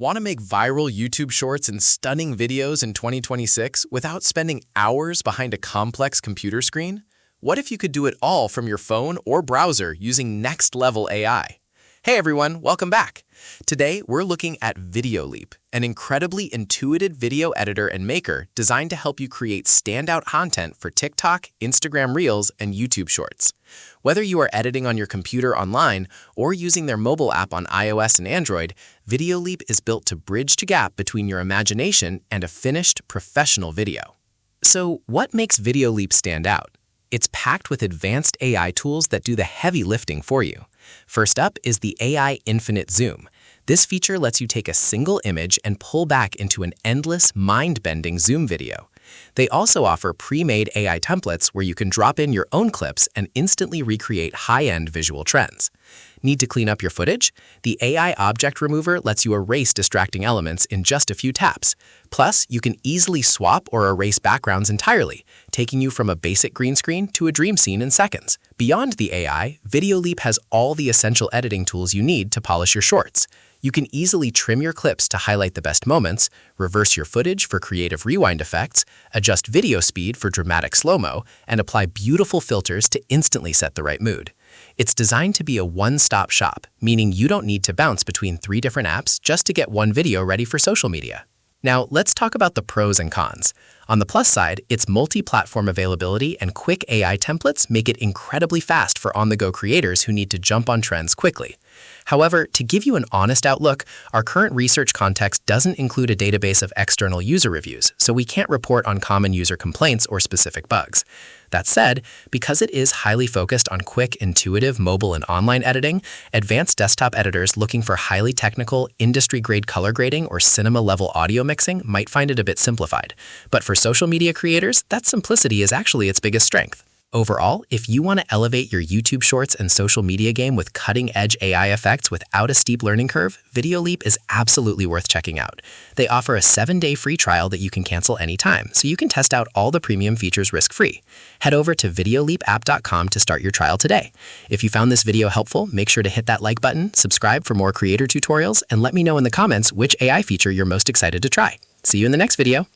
Want to make viral YouTube shorts and stunning videos in 2026 without spending hours behind a complex computer screen? What if you could do it all from your phone or browser using next-level AI? Hey everyone, welcome back. Today, we're looking at Videoleap, an incredibly intuitive video editor and maker designed to help you create standout content for TikTok, Instagram Reels, and YouTube Shorts. Whether you are editing on your computer online or using their mobile app on iOS and Android, Videoleap is built to bridge the gap between your imagination and a finished, professional video. So, what makes Videoleap stand out? It's packed with advanced AI tools that do the heavy lifting for you. First up is the AI Infinite Zoom. This feature lets you take a single image and pull back into an endless, mind-bending zoom video. They also offer pre-made AI templates where you can drop in your own clips and instantly recreate high-end visual trends. Need to clean up your footage? The AI Object Remover lets you erase distracting elements in just a few taps. Plus, you can easily swap or erase backgrounds entirely, taking you from a basic green screen to a dream scene in seconds. Beyond the AI, Videoleap has all the essential editing tools you need to polish your shorts. You can easily trim your clips to highlight the best moments, reverse your footage for creative rewind effects, adjust video speed for dramatic slow-mo, and apply beautiful filters to instantly set the right mood. It's designed to be a one-stop shop, meaning you don't need to bounce between 3 different apps just to get one video ready for social media. Now, let's talk about the pros and cons. On the plus side, its multi-platform availability and quick AI templates make it incredibly fast for on-the-go creators who need to jump on trends quickly. However, to give you an honest outlook, our current research context doesn't include a database of external user reviews, so we can't report on common user complaints or specific bugs. That said, because it is highly focused on quick, intuitive mobile and online editing, advanced desktop editors looking for highly technical, industry-grade color grading or cinema-level audio mixing might find it a bit simplified. But for social media creators, that simplicity is actually its biggest strength. Overall, if you want to elevate your YouTube Shorts and social media game with cutting-edge AI effects without a steep learning curve, Videoleap is absolutely worth checking out. They offer a 7-day free trial that you can cancel anytime, so you can test out all the premium features risk-free. Head over to videoleapapp.com to start your trial today. If you found this video helpful, make sure to hit that like button, subscribe for more creator tutorials, and let me know in the comments which AI feature you're most excited to try. See you in the next video.